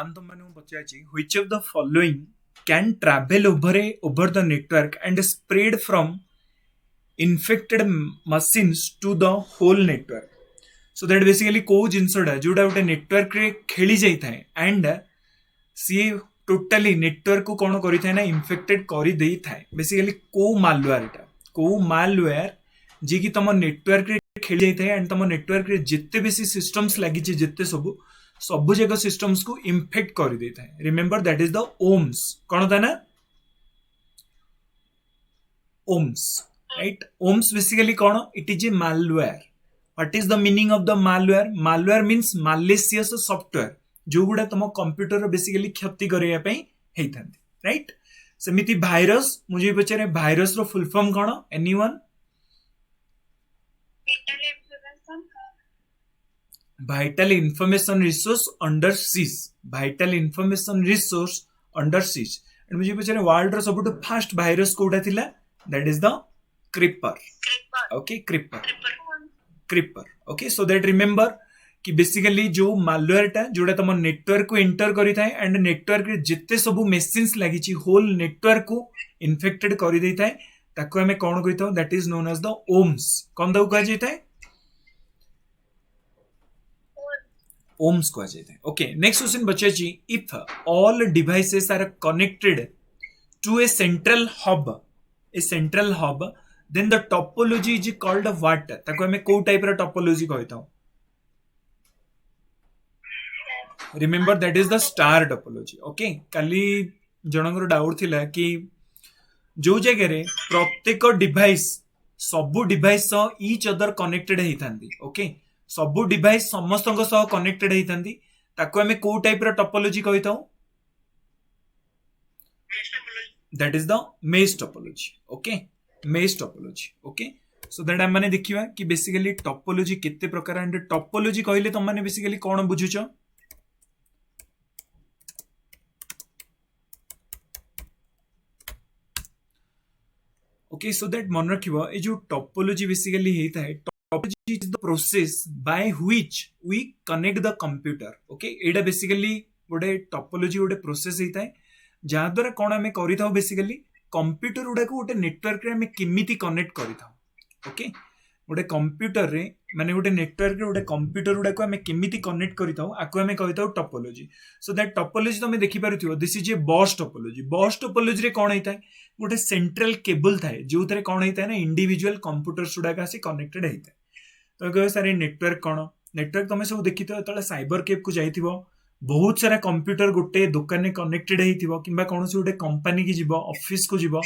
Which of the following can travel over the network and spread from infected machines to the whole network? So that basically को जिनसटा जोटा गोटे network रे खेली जाई थाए and C totally network को कौन करी थाए ना इन्फेक्टेड करी देई थाए बेसिकली को मालवेयर जी की तम नेटवर्क रे खेली जाई थाए एंड तम नेटवर्क रे जिते बेसी सिस्टम्स लागि छि जिते सब जगह सिस्टम्स को इन्फेक्ट कर देता है. Remember that is the worms. कौन था ना ओम्स, राइट? ओम्स बेसिकली कौन? It is a malware. What is the meaning of the malware? Malware means malicious software जो गुडा तुम कंप्यूटर बेसिकली क्षति करने होता, राइट? सेमिति भाइरस मुझे पचारे भाइरस रो फुल फॉर्म कौन? Anyone? Vital information resource under siege. Vital information resource under siege. And मुझे पचारे world रो सबुठ fast virus कोडा थिला? That is the creeper. Okay, creeper. Okay, so that remember कि basically जो malware टा जोड़ा तुम नेटवर्क को एंटर करी थाए एंड नेटवर्क रे जिते सब मशीन्स लागि छि होल नेटवर्क को इन्फेक्टेड करी देई थाए ताको हमें कोन कहितो? That is known as the Ohm's. कोन दाउ कह जाय थाए? ओम्स को जाए. ओके, नेक्स्ट क्वेश्चन बच्चा जी. If all devices are connected to a central hub then the topology is called what? ताको हमें को टाइप रा टोपोलॉजी कहता? Remember that is the star topology. Okay, काली जनकर डाउट थिला कि जो जगह रे प्रत्येक डिवाइस सब डिवाइस ईच अदर कनेक्टेड हेइथांदी. ओके, सबु डिवाइस समस्त कनेक्टेड होती ताको हमें को टाइप रा टोपोलॉजी कहता? That is the mesh topology. Okay, mesh topology. Okay, so that हम माने देखिबा कि बेसिकली टोपोलॉजी केते प्रकार एंड टोपोलॉजी कहले तुम माने बेसिकली कोन बुझुछ? ओके, सो दैट मन रखिबा ए जो टोपोलॉजी बेसिकली हेता है Topology is the process by which we connect the computer. Okay, Etah basically गोटे टोपोलॉजी गोटे प्रोसेस होता है जहाँ द्वारा कौन आम कर बेसिकली कंप्यूटर गुड़ा को गोटे नेटवर्क रे केमिति कनेक्ट कर. ओके, गोटे कंप्यूटर रे माने गोटे नेटवर्क रे गोटे कंप्यूटर गुड़ा को आम केमिति कनेक्ट कर टोपोलॉजी. सो दैट टोपोलॉजी तुम देखि पारुथिबो दिस इज ए बस टोपोलॉजी. बस टोपोलॉजी रे कौन होता है? गोटे सेंट्रल केबल थाए जो थे कौन होता है ना इंडिविजुअल कंप्यूटर्स गुड़ा आसी कनेक्टेड होता है. तो कह सारे नेटवर्क कौन? नेटवर्क तुम सब देखी तो साइबर कैफ को जाइए बहुत सारा कंप्यूटर गोटे दुकान में कनेक्टेड हो कि कौन गोटे कंपनी की जीव ऑफिस को जीव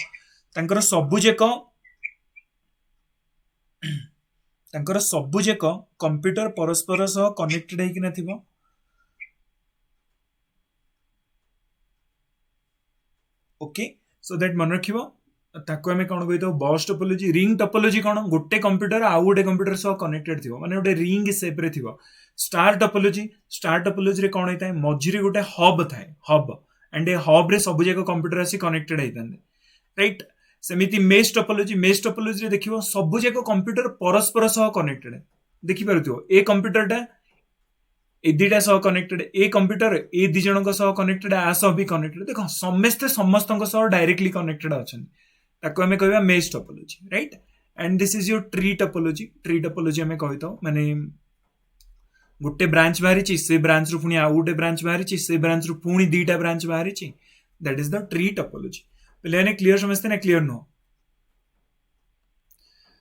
सबुजेक कंप्यूटर परस्पर सह कनेक्टेड होकिना थिबो. ओके, सो दैट मन रखिबो ताको हमें कौन कहते हैं? बस टोपोलॉजी. रिंग टोपोलॉजी कौन? गोटे कंप्यूटर आउ गोटे कंप्यूटर सह कनेक्टेड थी माने गोटे रिंग शेप रे थी. स्टार टोपोलॉजी रे कौन होता है? मझिरे गोटे हब थाए, हब एंड ए हब रे सब जाक कंप्यूटर आसी कनेक्टेड होता, राइट? सेमिति मेश टोपोलॉजी रे देखिबो सब जाक कंप्यूटर परस्पर सह कनेक्टेड देखि पारुथिबो. ए कंप्यूटरटा ए दुटा सह कनेक्टेड, ए कंप्यूटर ए दि जनक सह कनेक्टेड, आ सह भी कनेक्टेड. देखो समस्ते समस्तक सह डायरेक्टली कनेक्टेड अछन ताको हमें कहबा mesh topology, right? And this is your tree topology. Tree topology हमें कहता माने गोटे ब्रांच बाहरी से ब्रांच रु पुणी आउ गोटे ब्रांच बाहरी से ब्रांच रु पुणी दुटा ब्रांच बाहरी. That is the tree topology. पहले ने क्लियर समझते ना? Clear no?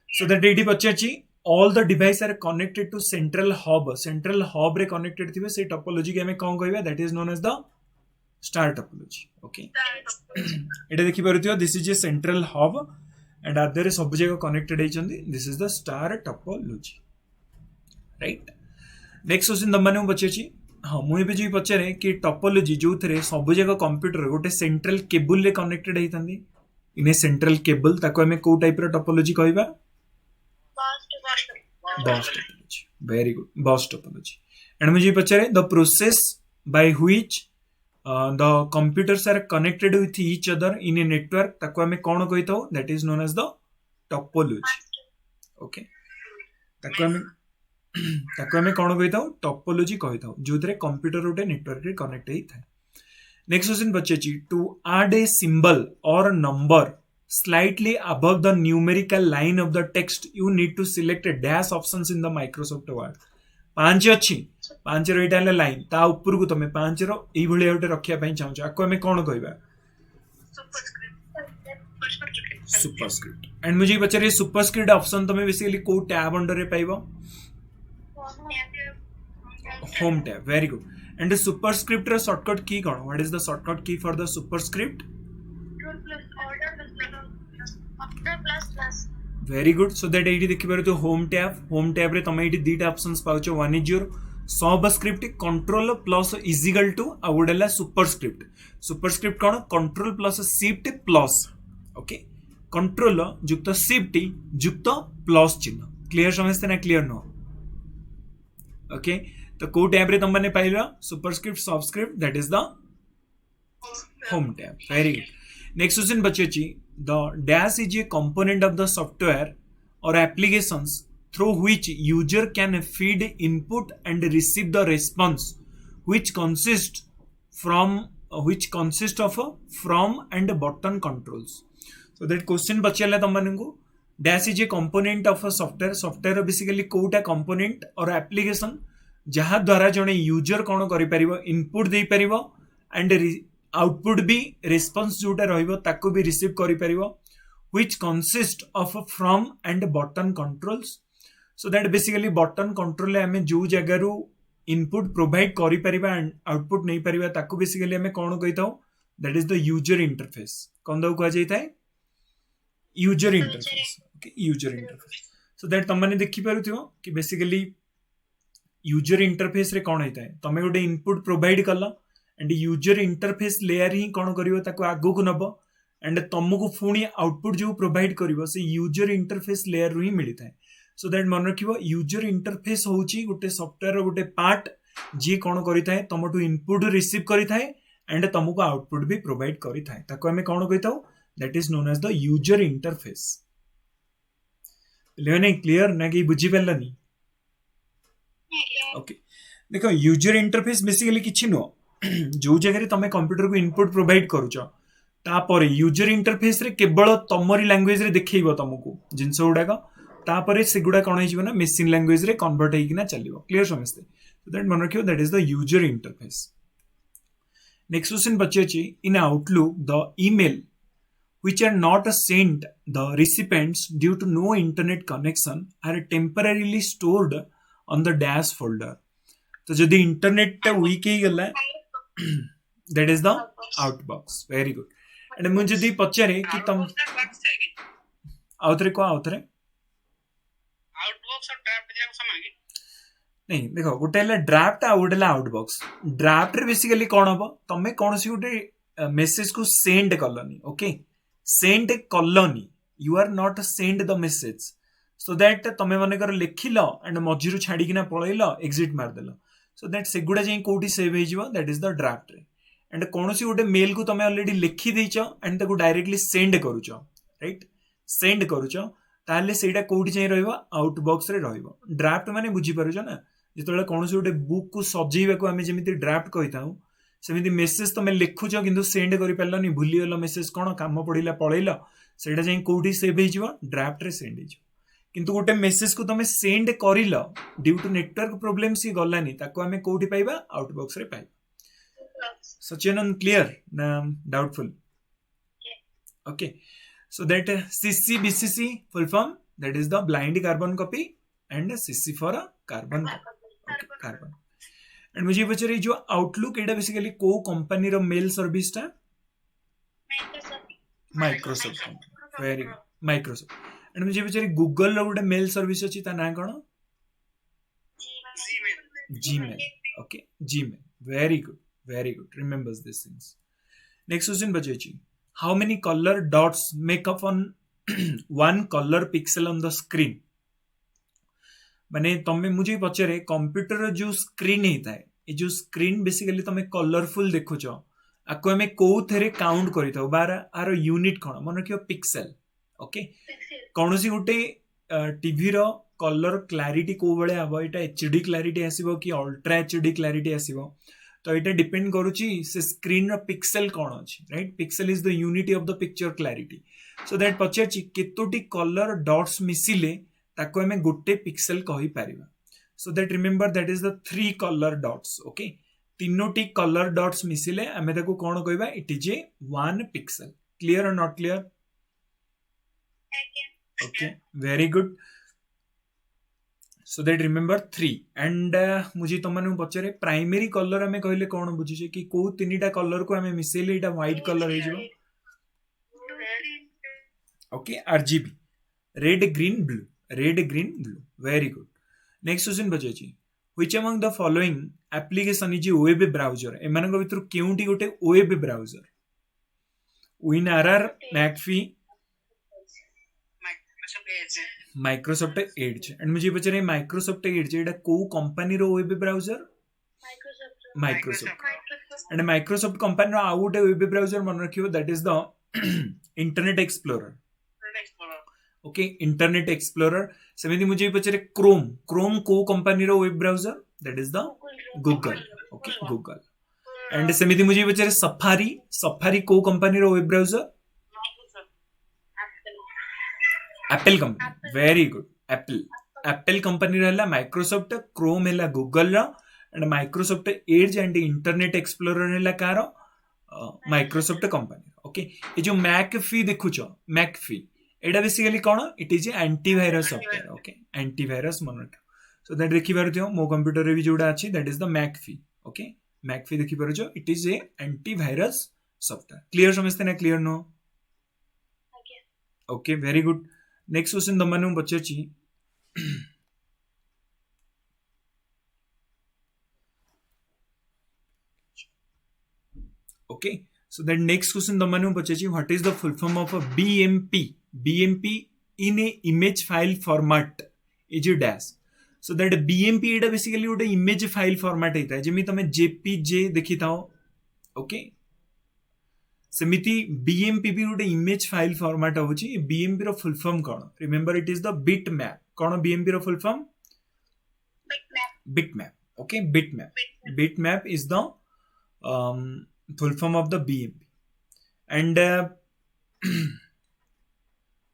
सो दैट एटी पचाची all the device are connected to central hub रे कनेक्टेड थिबे से टोपोलॉजी के हमें कौन कहबा? That is known as the star topology. Okay, एटा देखि पारुथियो this is a central hub and other सब जगह कनेक्टेड होइचंदी. This is the star topology, right? Next question तुम माने पचाची. हाँ, मुझे भी पचारे कि टोपोलॉजी जो थे सब जगह कंप्यूटर गोटे सेंट्रल केबल रे कनेक्टेड होइतंदी इन ए सेंट्रल केबल ताको हमें को टाइप रा टोपोलॉजी कहबा? Bus topology. Very good, bus topology. And मुझे पचारे the process by which the computers are connected with each other in a network ताको हमें कौन कहता हो? That is known as the topology. Okay, ताको हमें ताको आमे कोन कहि थाउ टोपोलॉजी कहि थाउ जोथरे कंप्यूटर उटे नेटवर्क रे कनेक्ट हेइ थाए. नेक्स्ट क्वेश्चन बच्चे to add a symbol or number slightly above the numerical line of the text you need to select a dash options in the Microsoft Word. 5 अछि 5 रो एटा line ता ऊपर को तमे 5 रो एई भली ओटे रखिया पई चाहू आको हमें कोन कहबा सुपरस्क्रिप्ट. एंड मुझे बच्चे सुपरस्क्रिप्ट ऑप्शन तमे बेसिकली को टैब अंडर रे पाइबो home tab. Very good. And the superscript ର shortcut key कौन? What is the shortcut key for the superscript? Very good. So that एठी देखि पारो तो home tab रे तमे एठी दीटा ऑप्शंस पाउछो. one is your subscript control plus is equal to आ गोडेला superscript कौन? control plus shift plus okay control युक्त shift युक्त plus चिन्ह. क्लियर समझते ना? Clear no? ओके तो को टैब रे तुम पाइल superscript subscript that is the home tab. Very good. Next question बच्चे the dash is a component of the software और applications through which user can feed input and receive the response which consist of from and button controls. So that question बचेला तुमको dash is a component of a software basically कोटा component और application जहा द्वारा जने user कौन कर input दे पार एंड आउटपुट भी रेस्पॉन्स जोटा रहिबो ताको भी रिसीव करि परिबो which consist of from and button controls. So that basically button control हमें जो जगह रू इनपुट प्रोवाइड करि परिबा एंड आउटपुट नहीं परिबा ताको बेसिकली हमें कौन कहिताऊ that is the user interface. कौन दाउ कह जाइताय user interface. Okay user interface. So that तुम माने देखि पारुथियो कि बेसिकली यूजर इंटरफेस रे कौन होता है तमे गोटे इनपुट प्रोवाइड कल एंड यूजर इंटरफेस लेयर ही कौन करिवो ताको आगो को नबो एंड तुमको पुणी आउटपुट जो प्रोवाइड करिवो से यूजर इंटरफेस लेयर रू ही मिलता है. सो दैट मन रखिबो यूजर इंटरफेस होची गोटे सॉफ्टवेयर रो गोटे पार्ट जी कौन करिता है तुमटू इनपुट रिसीव करिता है एंड तुमको आउटपुट भी प्रोवाइड करिता है ताको हमें कौन कहिताऊ that is known as the user interface. लेने क्लियर ना कि बुझी पेलनी? ओके देखो यूजर इंटरफेस बेसिकली किछि नो जो जगह तुम कंप्यूटर को इनपुट प्रोवाइड करूछ तापर यूजर इंटरफेस रे केवल तमरी लैंग्वेज रे देखैबो तुमको जिंस गुडाक तापर से गुडा कोन हिजबो ना मशीन लैंग्वेज रे कन्वर्ट हेकिना चलिबो. क्लियर समझते? सो दैट मन रखियो that is the user interface. Next question बच्चे in Outlook the email which are not sent the recipients due to no internet connection are temporarily stored on the dash folder. तो जदि internet week ही गला that is the outbox. Very good. And मुझे जदि पचारे कि तुम आउथरे को आउथरे outbox और draft जाक समान कि नहीं देखो गोटे है ड्राफ्ट आ गोटे आउटबॉक्स. ड्राफ्ट रे बेसिकली कोन हबो तमे कोनसी गोटे मेसेज को सेंड करलनी. ओके सेंड कलनी you are not send the message so that तमे मन कर लिखिल एंड मझिरु छाड़ीकिना पळैल एग्जिट मारदेल. सो दैट सेगुडा जाई कोठी सेव हे जिवो दैट इज द ड्राफ्ट रे. एंड कोनसी गोटे मेल को तमे ऑलरेडी लिखि देछ एंड ताको डायरेक्टली सेंड करूछ राइट सेंड करूछ ताले सेटा कोठी जाई रहइबो आउटबॉक्स रे रहइबो. ड्राफ्ट माने बुझी पारुछ ना जेतले कोनसी गोटे बुक को सजेइबा को हमें जेमिति ड्राफ्ट कहिताऊ सेमिति मेसेज तुम लिखुच किंतु सेंड करि पारलनी भूलीगल मेसेज कौन काम पड़िला पळैल सेटा जाई कोठी सेव हे जिवो ड्राफ्ट रे सेंड हे जिवो. किंतु गोटे मेसेज को तुम सेंड करिल ड्यू टू नेटवर्क प्रॉब्लम सी गलानी ताको हमें कोठी पाइबा आउटबॉक्स रे पाइबा. सचिन क्लियर ना doubtful? Okay so that CC BCC full form that is the blind carbon copy and CC for carbon. Okay carbon. And मुझे पचारे जो आउटलुक एटा बेसिकली को कंपनी रो मेल सर्विस टा Microsoft. Very good Microsoft. And मुझे पचारे Google रो गोटे mail service अछि ता ना कोन? Gmail. Okay Gmail. Very good remembers this things. Next question बचे how many colour dots make up on one colour pixel on the screen. माने तमे मुझे पचारे कंप्यूटर जो स्क्रीन होता है ये जो स्क्रीन बेसिकली तमे कलरफुल देखुच आपको हमें कौ थे काउंट कर बार आर यूनिट कौन मन रखियो पिक्सेल. ओके कौन सी गोटे टीवी रो कलर क्लारिटी को बळे आबो एटा एचडी क्लारिटी आसीबो कि अल्ट्रा एचडी क्लारिटी आसीबो तो एटा डिपेंड करूची से स्क्रीन रो पिक्सेल कोन अछि right pixel is the unity of the picture clarity so that पछाची केतोटी कलर डॉट्स मिसिले ताको हमें गोटे पिक्सेल कहि परिबा so that remember that is the 3 colour dots okay तीनोटी कलर डॉट्स मिसिले हमें ताको कोन कहबा it is a 1 pixel clear और not clear okay very good so that remember 3 and मुझे तुम माने पचारे प्राइमरी कलर हमें कहले कोन बुझिचे कि को तीनटा कलर को हमें मिसेले एटा व्हाइट कलर हे जिवो okay RGB red green blue very good next question बचाची which among the following application is web browser एमानक भितर केउंटी गोटे web browser WinRR McAfee Microsoft Edge and मुझे पचारे माइक्रोसॉफ्ट एज एटा को कंपनी रो web browser Microsoft and Microsoft company रो आउ गोटे वेब ब्राउजर मन रखियो that is the internet explorer okay internet explorer सेमिति मुझे पचारे क्रोम को कंपनी रो web browser that is the Google okay Google and सेमिति मुझे पचारे सफारी को कंपनी रो web browser Apple company very good Apple company रहला माइक्रोसॉफ्ट क्रोम हैला गूगल रो and Microsoft Edge and internet explorer हैला कार माइक्रोसॉफ्ट कंपनी ओके ये जो मैकफी देखुचो मैकफी एटा बेसिकली कोन it is antivirus software okay antivirus मन सो दैट देखि पारथियो मो कंप्यूटर रे भी जोडा अछि that is the McAfee okay McAfee देखि पारछो it is a antivirus software clear समझते ना clear no okay very good next question दमनु बच्चाची okay so that next question दमनु बच्चाची what is the full form of a BMP in a image file format is a dash so that BMP एटा basically गोटे image file format हेता जेमी तमे JPG देखि थाओ ओके सेमिति BMP भी गोटे इमेज फाइल फॉर्मेट होची BMP रो फुल फॉर्म कोन remember it is the bitmap कोन BMP रो full form bitmap okay bitmap is the full form of the BMP and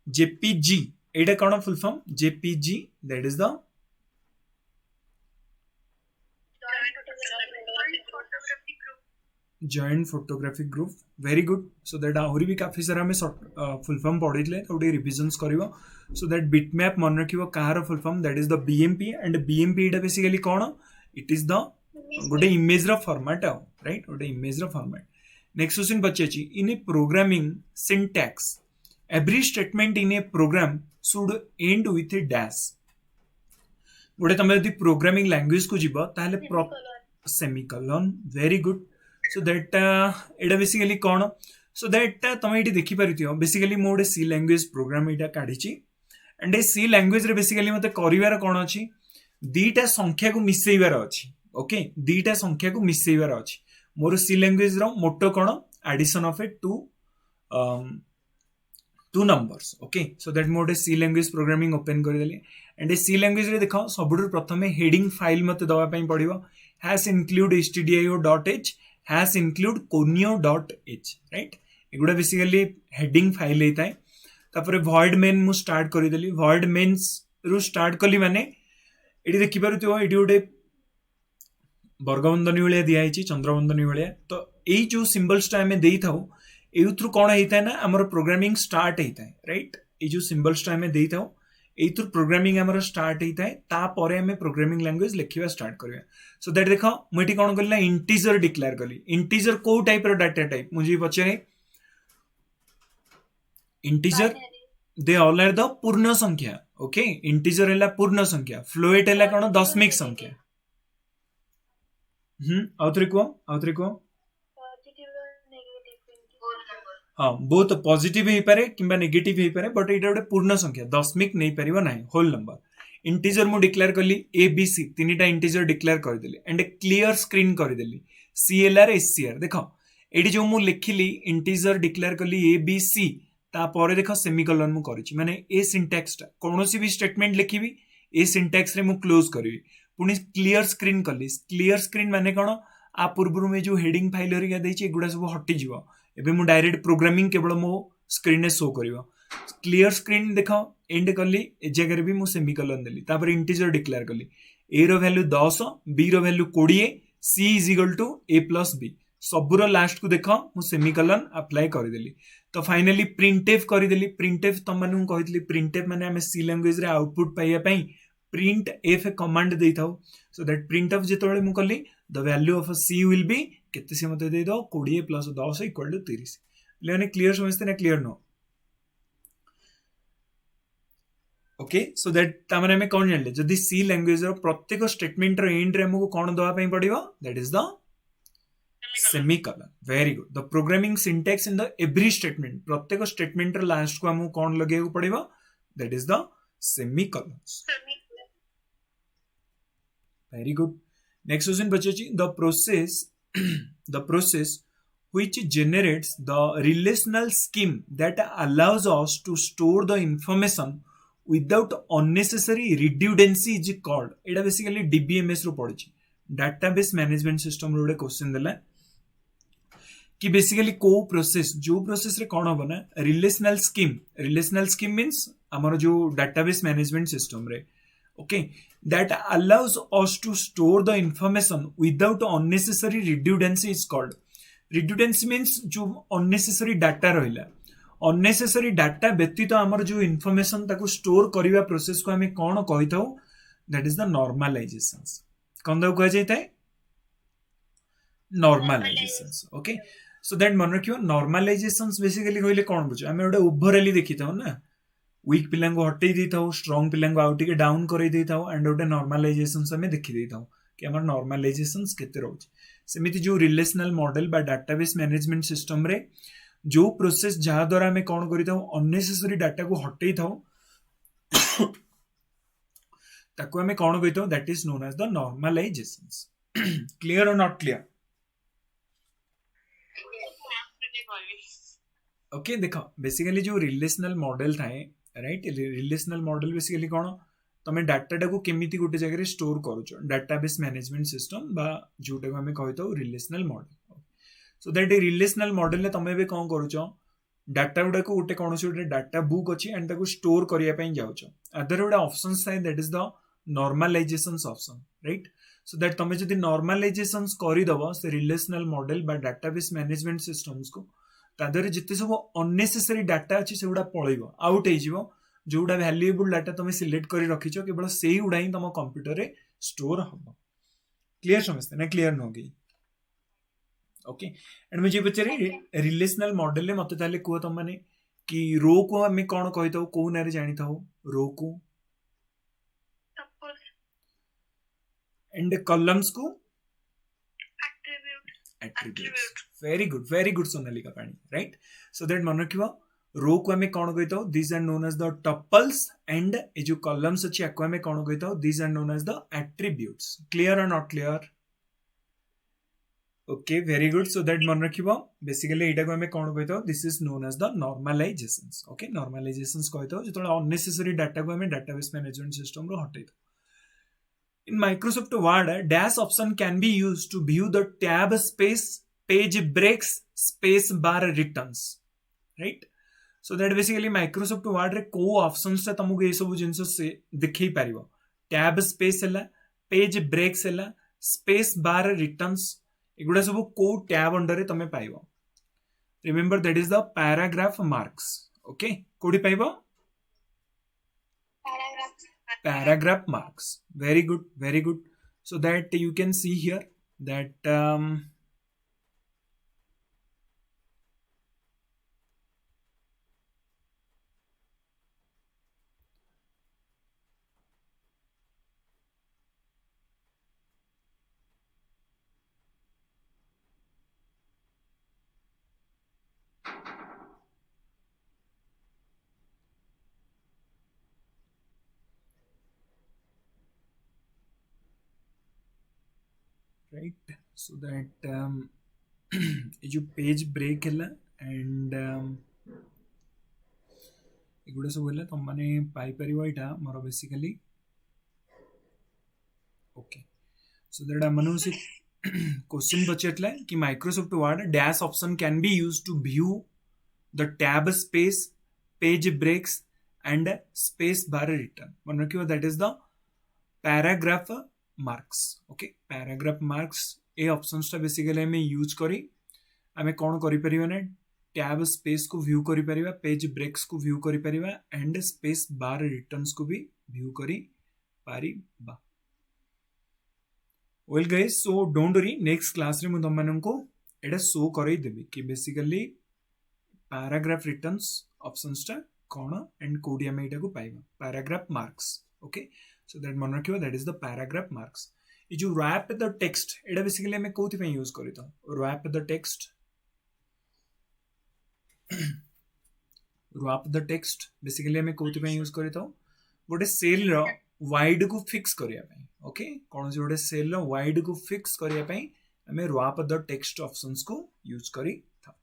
JPG एटा कोन full form JPG that is the joint photographic group very good so that आहुरी भी काफी सारा में full form पढितले थोड़ी रिविजन्स करिवो so that bitmap मन रखिवो कार full form that is the BMP and BMP एटा बेसिकली कोन it is the गोटे इमेज रो फॉर्मेट है राइट गोटे इमेज रो फॉर्मेट नेक्स्ट क्वेश्चन बच्चाची in a programming syntax every statement in a program should end with a dash गोटे तमे यदि प्रोग्रामिंग लैंग्वेज को जीव ताहले semicolon very good so that Etah basically cone so that तमे एटी देखि परिथियो basically mode C language program Etah काढीची and A C language रे basically मते करिवार कोन अछि दीटा संख्या को मिसेइबार अछि ओके दीटा संख्या को मिसेइबार अछि मोर सी लैंग्वेज रो मोटो कोन addition of a two numbers okay so that मोडे सी लैंग्वेज प्रोग्रामिंग ओपन कर देली एंड ए सी लैंग्वेज रे देखो सबुर प्रथमे हेडिंग फाइल मते दवा पई पड़िबो hash include stdio.h hash include conio.h right एगुडा बेसिकली हेडिंग फाइल हेताय तापरे void main मु स्टार्ट करि देली void mains रु स्टार्ट कली माने एडी देखि पारुथियो एडी ओडे वर्गबंधनी भाया दिखाई चंद्रबंधनी भाया तो यही जो सिंबल्स आम दे था थ्रु कौन होता है ना आमर प्रोग्रामिंग स्टार्ट होता है राइट ये जो सिंबल्स आम दे था थ्रु प्रोग्रामिंग आमर स्टार्ट होता है तापर आम प्रोग्रामिंग लैंग्वेज लिखा स्टार्ट करवा सो दैट देख मुझे कौन कली ना इंटीजर डिक्लेयर कली इंटीजर को टाइप रो डाटा टाइप मुझे पचारे integer they all are the पूर्ण संख्या ओके इंटीजर है पूर्ण संख्या फ्लोएट है कौन दशमिक संख्या आउथरे को हाँ बहुत पॉजिटिव हो पारे किंबा नेगेटिव हो पारे बट एटा गोटे पूर्ण संख्या दशमिक नहीं पारिबो नाही होल नंबर इंटीजर मु डिक्लेयर कली ABC तीनटा इंटीजर डिक्लेयर कर देली एंड क्लियर स्क्रीन कर देली CLR SCR देखो एडी जो मु लिखिली इंटीजर डिक्लेयर कली ABC तापर देखो सेमीकोलन मु करिछि माने ए सिंटैक्स ता कोनोसी भी स्टेटमेंट लिखिबी ए सिंटैक्स रे मु क्लोज करी पुनी क्लियर स्क्रीन कली क्लियर स्क्रीन माने कोन आ पूर्व में जो हेडिंग फाइल हरिका देछि एगुडा सब हटि जीवो एबे मु डायरेक्ट प्रोग्रामिंग केवल मो स्क्रीन रे शो करिवो क्लियर स्क्रीन देख एंड कली ए जगह भी मु सेमिकोलन देली तापर इंटीजर डिक्लेयर कली ए रो वैल्यू 10 बी रो value 20 c is equal to a plus b सबुर लास्ट को देख मु सेमिकोलन अप्लाई कर देली तो फाइनली प्रिंटफ कर देली प्रिंटफ तुम मानू कहली प्रिंटफ माने हमें सी लैंग्वेज रे आउटपुट पाइया पई प्रिंट एफ कमांड दे थाउ सो दैट प्रिंटफ जेतोले मु कली the value of c will be केते से मते दे दो 20 प्लस 10 इक्वल टू 30 लेने क्लियर समझते ना clear no okay so that तामने हमें कोन जानले जदी सी लैंग्वेज रो प्रत्येक स्टेटमेंट रो एंड रे हमको कोन दवा पई पड़िबो that is the semicolon very good the programming syntax in the every statement प्रत्येक स्टेटमेंट रो लास्ट को हमको कोन लगे को पड़िबो that is the semicolons very good next question बचेछि the process which generates the relational scheme that allows us to store the information without unnecessary redundancy is called Etah basically DBMS row पड़छि database management system row question देला कि basically को process जो process रे कोन होबो ना relational scheme means हमर जो database management system रे okay that allows us to store the information without unnecessary redundancy is called redundancy means जो unnecessary data रहिला unnecessary data व्यतीत हमर जो information ताको स्टोर करिवा प्रोसेस को हमें कोन कहिथौ that is the normalizations कोन दो कह जायते normalizations okay so that मन रखियो normalizations बेसिकली कहले कोन बुझ हमें ओडे ओवरऑली देखिथौ ना वीक पिलांग को हटै दिथौ स्ट्रांग पिलांग को आउट के डाउन करै दिथौ एंड ओडे normalizations हमें देखि दिथौ कि हमर normalizations केते रहउछ सेमिति जो रिलेशनल मॉडल बा डाटाबेस मैनेजमेंट सिस्टम रे जो प्रोसेस जहा द्वारा हमें कोन करिथौ अननेसेसरी डाटा को हटै थौ ताको हमें कोन कहिथौ that is known as the normalizations clear or not clear okay देखो बेसिकली जो रिलेशनल मॉडल थाए राइट रिलेशनल मॉडल बेसिकली कोन तमे डाटा को केमिति गोटे जगह स्टोर करूछ डाटाबेस मैनेजमेंट सिस्टम बा जोटे हमें कहतो relational model so that relational model ले तमे बे कोन करूछ डाटा गुडा को गोटे कोनोसी गोटे डाटा बुक अछि एंड ताको स्टोर करिया पई जाउछ अदर गोटे ऑप्शंस थाए that is the normalisations option right so that तमे जदी नॉर्मलाइजेशंस करि दबो से रिलेशनल मॉडल बा डाटाबेस मैनेजमेंट सिस्टम्स को तादर जिते सब अननेसेसरी डाटा अछि सेउडा पळैबो आउट हे जिवो जोडा वैल्यूएबल डाटा तमे सिलेक्ट करि रखिछो केवल सेही उडा ही तम कंप्यूटर रे स्टोर हबो क्लियर समझते ना क्लियर न होगी ओके एंड मुझे बचरे रिलेशनल मॉडल ले मते ताले को तम माने कि रो को हमें कोन कहितो को नारे जानि थाओ रो को एंड कॉलम्स को attributes very good Sonalika Pani right so that मन रखिबो रो को हमें कोन कहितो these are known as the tuples and ए जो columns अछि को हमें कोन कहितो these are known as the attributes clear or not clear okay very good so that मन रखिबो बेसिकली एटा को हमें कोन कहितो this is known as the normalizations okay normalizations कहितो जतोला unnecessary data को हमें database management system row हटैतो in Microsoft Word dash option can be used to view the tab space page breaks space bar returns right so that basically Microsoft Word रे को options से तुमको ए सब जिंस से दिखै परिबो tab space हला page breaks हला space bar returns एगुडा सब को tab अंडर रे तमे पाइबो remember that is the paragraph marks okay कोडी पाइबो paragraph marks very good so that you can see here that right so that जो पेज ब्रेक है एंड एगुड़ा सब है तुम मैंने पाई परिबो एटा मोर बेसिकली ओके सो दैट हमन से क्वेश्चन पचारला कि Microsoft Word dash option can be used to view the tab space page breaks and space bar return मन रखियो that is the paragraph marks okay paragraph marks ए options टा basically हमें use करी आमे कौन करि परिबा ना टैब स्पेस को व्यू करि परिबा पेज ब्रेक्स को व्यू करि परिबा एंड स्पेस बार रिटर्न्स को भी व्यू करि परिबा well guys so don't worry next class रे मु तुम मानन को एटा शो करई देबी कि बेसिकली पैराग्राफ रिटर्न्स ऑप्शंस टा कौन एंड कोडी हमें एटा को पाइबा paragraph marks okay so that मन रखियो that is the paragraph marks ये जो रैप द टेक्स्ट एटा बेसिकली हमें कोथि पे यूज करितो wrap the text wrap the text basically हमें कोथि पे यूज करितो गोटे सेल रो वाइड को फिक्स करिया पई ओके कौन से गोटे सेल रो वाइड को फिक्स करिया पई हमें रैप द टेक्स्ट ऑप्शंस को यूज करी था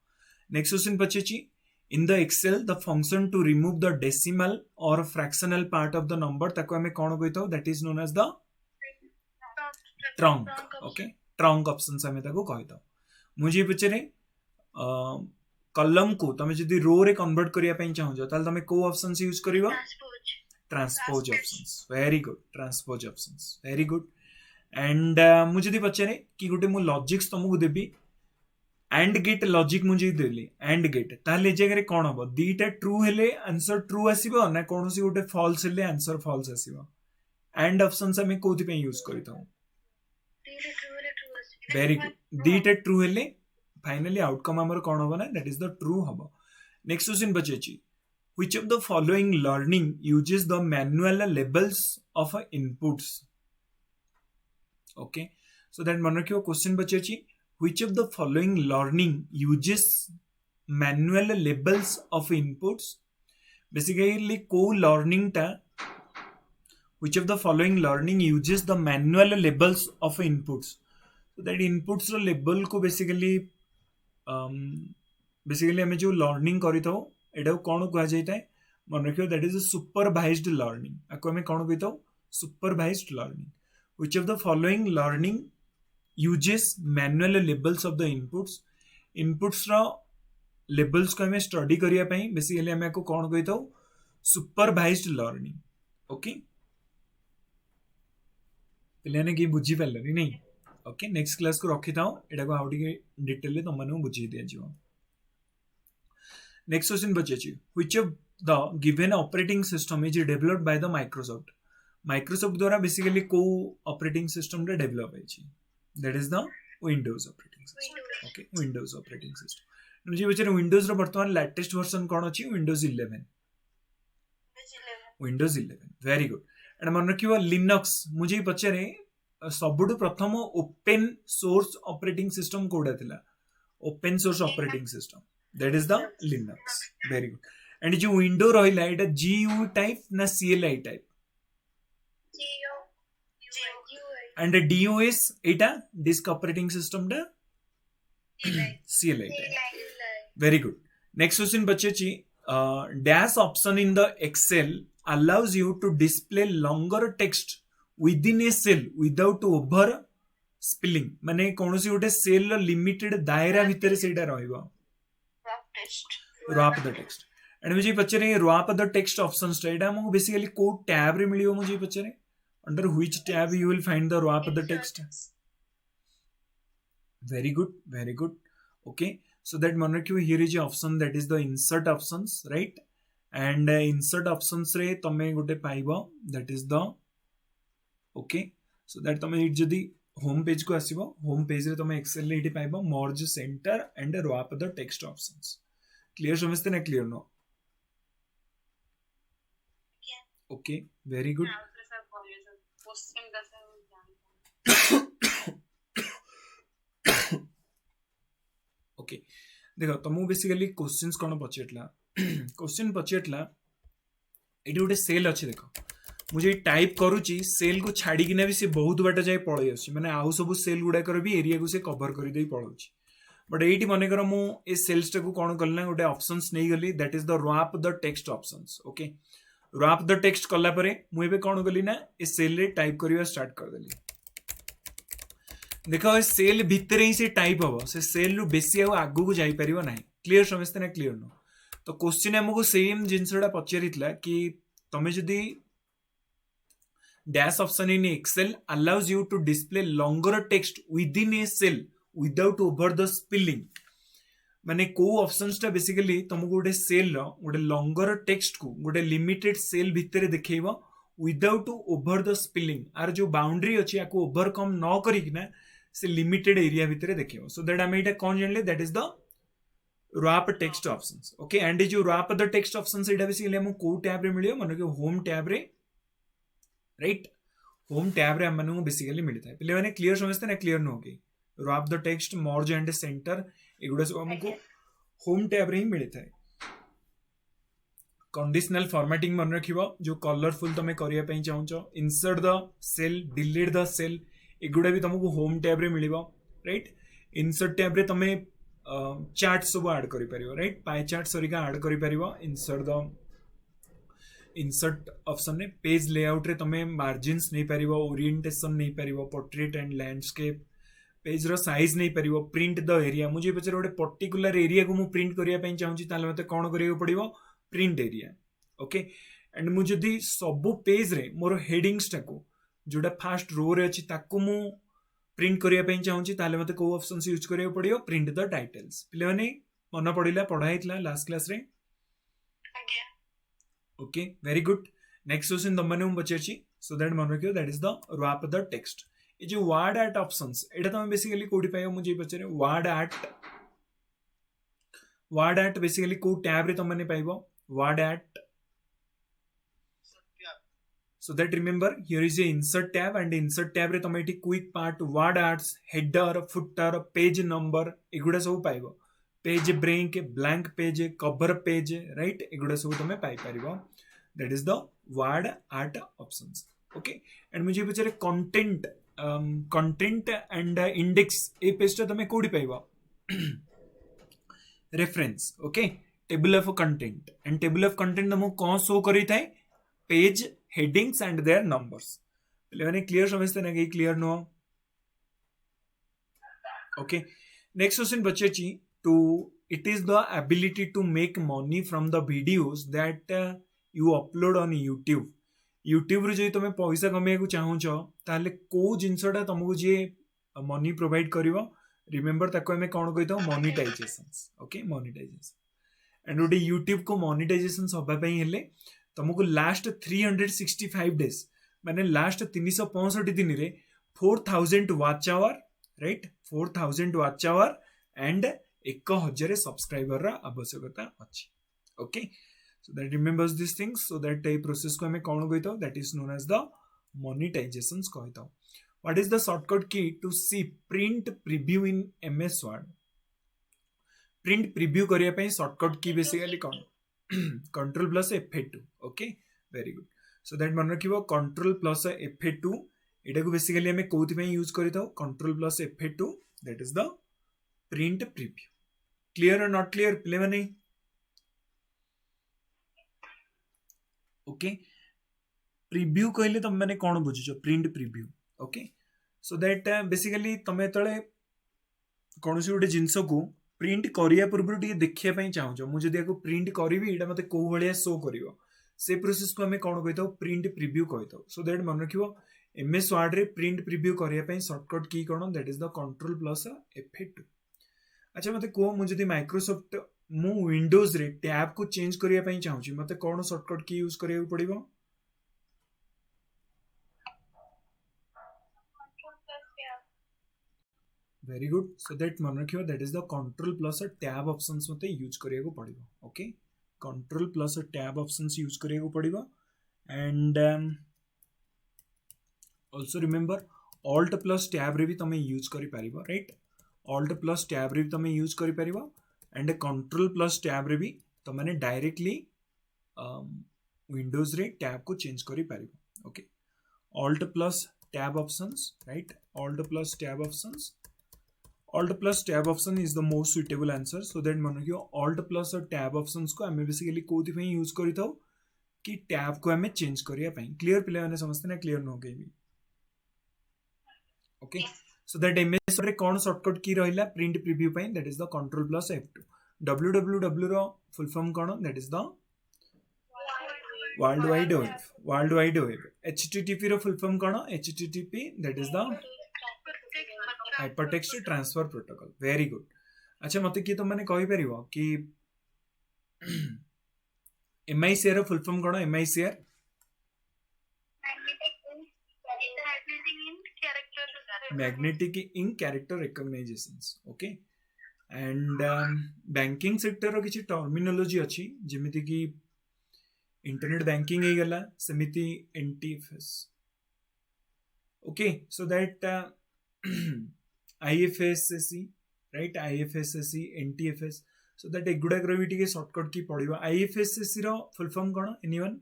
next question पछेची in the excel the function to remove the decimal or fractional part of the number ताको हमें कौन कहता that is known as the trunk okay trunk options हमें ताको कहता मुझे पचरे कॉलम को तमे जदी रो रे कन्वर्ट करिया पई चाहो ताल तमे को ऑप्शंस यूज करिवो transpose options very good transpose options very good and मुझे जदी पचरे कि गोटे मु लॉजिक्स तुमको देबी एंड गेट लॉजिक मुझे देली एंड गेट ताले जगह कौन हम दीटा ट्रू हेले आंसर ट्रू आसीबो ना कौन सी गोटे फॉल्स हेले आंसर फॉल्स आसीबो एंड ऑप्शंस हमें कोथि पे यूज करिता वेरी गुड दीटा ट्रू हेले फाइनली आउटकम हमर कौन होबो ना दैट इज द ट्रू हबो नेक्स्ट क्वेश्चन बचेची which of the following learning uses the manual labels of inputs okay so that मन रखियो क्वेश्चन बचेची which of the following learning uses manual labels of inputs basically co learning ta which of the following learning uses the manual labels of inputs so that inputs ro label को basically हमें जो learning करी तो एटा कोन कहा जायता है मन रखियो that is a supervised learning आको हमें कोन कहतो supervised learning which of the following learning uses manual labels of the inputs रा labels को हमें स्टडी करिया पई बेसिकली हमें को कोन कहतो सुपरवाइज्ड लर्निंग ओके पिलाने की बुझी पल्लनी नहीं ओके नेक्स्ट क्लास को रखी थाओ एटा को आउटी के डिटेल ले तुम माने बुझी दिया जीव नेक्स्ट क्वेश्चन बचेची which of the given operating system is developed by the Microsoft द्वारा बेसिकली को ऑपरेटिंग सिस्टम रे डेवलप होईची that is the Windows operating system okay Windows operating system मुझे बचरे Windows रो वर्तमान लेटेस्ट वर्जन कोन अछि Windows 11 वेरी गुड एंड मन रखियो Linux मुझे बचरे सबुड प्रथम ओपन सोर्स ऑपरेटिंग सिस्टम कोडा थिला open source operating system that is the Linux very good and जो विंडो रहिला एटा GUI टाइप ना CLI type and the DOS eta disk operating system da CLI very good next question bachechi dash option in the excel allows you to display longer text within a cell without over spilling माने कोनोसी गोटे cell limited दायरा भितर सेटा रहइबो rap the text and मुझे पचरे rap the text options एटा हमको basically को tab रे मिलियो मुझे पचरे under which tab you will find the wrap of the text very good okay so that monarchy here is the option that is the insert options right and insert options re tame gote paibo that is the okay so that tame jodi home page ko asibo home page re tame excel re iti paibo merge center and wrap the text options clear samajhte na clear no okay very good okay देखो तुमको basically questions कोन पचेटला question पचेटला eighty गोटे cell अच्छे देखो मुझे type करूची cell को छाड़ी किना भी से बहुत बाट जाए पळई आसी माने आउ सब सेल गुडा कर भी एरिया को से कवर कर दे पळौची बट एटी माने कर मु ए सेल्स टा को कोन करना गोटे ऑप्शंस नहीं गली that is the rap the text options okay rap the text कला परे मु एबे कोन गली ना ए सेल रे टाइप करिवा स्टार्ट कर देली देख सेल भितर ही से टाइप हम से सेल रु बेसी आगू को जाई परिबो नाही क्लियर समझते ना क्लियर नो तो क्वेश्चन हमको सेम जिनसटा पचारितला कि तमे जदी dash option in excel allows you to display longer text within a cell without over the spilling माने को ऑप्शंस टा बेसिकली तुमको गोटे सेल रो गोटे लॉन्गर टेक्स्ट को गोटे लिमिटेड सेल भितर देखैबो विदाउट ओवर द स्पिलिंग आर जो बाउंड्री अछि याको ओवरकम न करिकना से लिमिटेड एरिया भितर देखैबो सो दैट हम एटा कोन जानले that is the wrap text options okay and जो wrap the text options Etah basically हम को टैब रे मिलियो माने कि होम टैब रे राइट होम टैब रे हम बेसिकली मिलता है पे क्लियर समझते ना क्लियर न होगी wrap the text merge and centre एगुड़ा सब हमको होम टैब रे ही मिलता है कंडीशनल फॉर्मेटिंग मन रखिबो जो कलरफुल तमे करिया पई चाहूचो insert the cell delete the cell एगुड़ा भी तुमको होम टैब रे मिलिबो राइट इंसर्ट टैब रे तमे चार्ट सब ऐड करि परिबो राइट पाई चार्ट सरिका ऐड करि परिबो इंसर्ट ऑप्शन ने पेज लेआउट रे तमे मार्जिन्स नहीं परिबो ओरिएंटेशन नहीं परिबो पोर्ट्रेट एंड लैंडस्केप पेज रो साइज नहीं परिबो प्रिंट द एरिया मुझे पछरे गोटे पर्टिकुलर एरिया को मु प्रिंट करिया पई चाहूची ताले मते कोन करियो पड़िबो प्रिंट एरिया ओके एंड मु जदी सब पेज रे मोर हेडिंग्स टाको जोटा फर्स्ट रो रे अछि ताको मु प्रिंट करिया पई चाहूची ताले मते को ऑप्शंस यूज करियो पड़ियो प्रिंट द टाइटल्स पिले माने मन पड़िला पढाइतला लास्ट क्लास रे okay very good next question तमने हम बचेछि सो दैट मन रखियो that is the wrap the text ये जो वर्ड आर्ट ऑप्शंस एटा तमे बेसिकली कोडी पाइयो मुझे पचरे वर्ड आर्ट बेसिकली को टैब रे तमने पाइबो word art so that remember here is a insert tab and insert tab रे तमे एटी quick part word arts header footer page number एगुडा सब पाइबो page break blank page cover page right एगुडा सब तमे पाई परिबो that is the word art options okay and मुझे पचरे कंटेंट कंटेंट एंड इंडेक्स ए पेज ता तमे कोडी पाइबो reference okay table of content and table of content तमो कोन शो करी थाए page headings and their numbers लेवने क्लियर समझते ना कि clear no okay next question बच्चे ची two it is the ability to make money from the videos that you upload on YouTube YouTube रे जे तुम पैसा कमाइया को चाहूच ताले को जिनसटा तुमको जे मनी प्रोवाइड करिवो रिमेंबर ताको हमें कोन कहितो मोनेटाइजेशंस ओके मोनेटाइजेशन एंड ओडी यूट्यूब को मोनेटाइजेशन सभा पई हेले तुमको लास्ट 365 डेज माने लास्ट 365 दिन रे 4000 watch hour right 4000 watch hour and 1000 subscriber रा आवश्यकता अछि okay so that remembers this things so that a process को हमें कोन कहितो that is known as the monetisations कहितो what is the shortcut key to see print preview in MS Word print preview करिया पई शॉर्टकट की बेसिकली कोन control plus F2 okay very good so that मन रखिबो control plus F2 एटा को basically हमें कोथि पे यूज करितो control plus F2 that is the print preview clear और नॉट क्लियर प्ले माने ओके प्रीव्यू कहले तुम माने कोन बुझियो print preview okay so that basically तमे तळे कोनसी गोटे जिंस को प्रिंट करिया पूर्व टी देखिया पई चाहूचो मु जदी को प्रिंट करबी एटा मते को भलिया शो करिवो से प्रोसेस को हमें कोन कहितो प्रिंट प्रीव्यू कहितो सो दैट मन रखिवो एमएस वर्ड रे प्रिंट प्रीव्यू करिया पई शॉर्टकट की कोन that is the control plus F2 अच्छा मते को मु जदी माइक्रोसॉफ्ट मु विंडोज रे टैब को चेंज करिया पई चाहूची मते कोन शॉर्टकट की यूज करिया पड़िबो वेरी गुड सो दैट मन रखियो that is the control plus tab options मते यूज करिया को पड़िबो okay control plus tab options use करिया को पड़िबो and also remember alt plus tab रे भी तमे यूज करि परिबो राइट ऑल्ट प्लस टैब रे भी तमे यूज करि परिबो एंड कंट्रोल प्लस टैब रे भी तमने डायरेक्टली विंडोज रे टैब को चेंज करि परिबो okay alt plus tab options right alt plus tab options Alt plus tab option is the most suitable answer so that मन रखियो Alt plus और tab options को हमें बेसिकली कोथि पे यूज करी थाउ कि टैब को हमें चेंज करिया पई क्लियर पिले माने समझते ना क्लियर न हो गई भी ओके सो दैट एमएस रे कौन शॉर्टकट की रहिला प्रिंट प्रीव्यू ପାଇଁ that is the control plus F2 www रो फुल फॉर्म कौन that is the world wide web http रो फुल फॉर्म कौन http that is the hypertext transfer protocol very good अच्छा मते की तो माने कहि परिबो कि MICR रो फुल फॉर्म कौन MICR magnetic ink character recognitions okay and banking sector रो किछि टर्मिनोलॉजी अछि जेमिति कि इंटरनेट बैंकिंग हे गला समिति NTFS okay so that IFSC right IFSC NTFS so that एगुडा ग्रेविटी के शॉर्टकट की पड़िबो IFSC रो फुल फॉर्म कोन एनीवन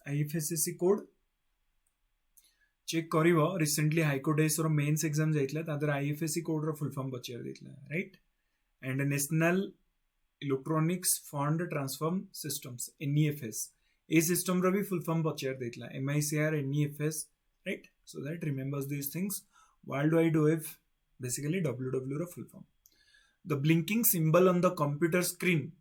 IFSC कोड चेक करिवो रिसेंटली हाईकोर्ट एसर मेंस एग्जाम जाइतला तादर IFSC कोड रो फुल फॉर्म बचियर देतला right and national electronics fund transfer systems NEFS a system रो भी फुल फॉर्म बचियर देतला MICR NEFS right so that remembers this things world wide web basically WW रो full form the blinking symbol on the computer screen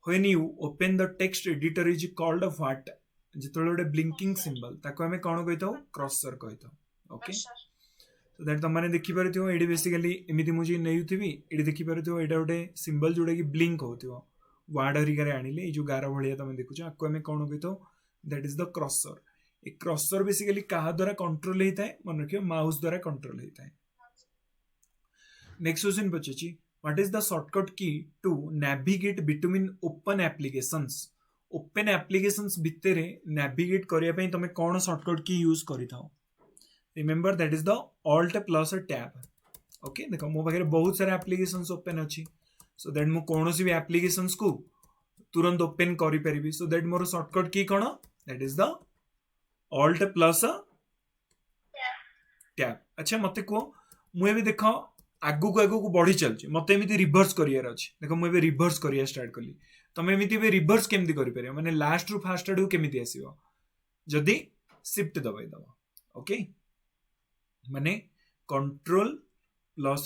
when you open the text editor is called what जितले गोटे blinking symbol ताको हमें कौन कही crusher कही okay so that तुम मैंने देखिपार ये बेसिकली एमती मुझे नहीं ये देखिपार ये गोटे सिंबल जोटा कि ब्लिंक हो वार्ड हरिकार आनिले जो गार भाया तुम देखुच आपको आम कौन कही that is the crusher A crusher basically क्या द्वारा कंट्रोल होता है मन रखियो माउस द्वारा कंट्रोल होता है नेक्स्ट क्वेश्चन पचाची what is the shortcut key to navigate between open applications open applications भितर नेविगेट करिया पई तमे कोन शॉर्टकट की यूज करि थाओ remember that is the alt plus tab okay देखो मो पाखे बहुत सारा एप्लीकेशंस ओपन अछि सो दैट मो कोनोसी भी एप्लीकेशंस को तुरंत ओपन करि परिबी so that more shortcut key कोन that is the alt plus tab अच्छा मते को मु एबे देखो आगु को बढ़ी चलछि मते एमिति रिवर्स करियार अछि देखो मु एबे रिवर्स करिया स्टार्ट करली तमे एमिति बे रिवर्स केमति करि परियो माने लास्ट रु फास्ट आडू केमिति आसीबो जदी शिफ्ट दबाई दबो ओके माने कंट्रोल प्लस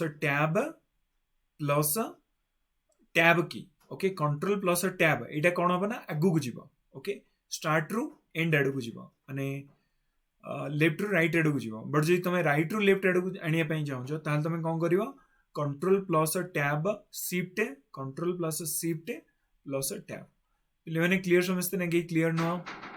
टैब की ओके कंट्रोल प्लस टैब एटा कोन होबा ना आगु को जीवो ओके स्टार्ट रु एंड आडू को जीवो माने लेफ्ट रु राइट आडू को जीवो बट जदी तमे राइट रु लेफ्ट आडू को आनिया पई चाहछो ताल तमे कोन करिवो control plus tab shift control plus shift plus tab पे क्लियर समझते ना कि क्लियर नुह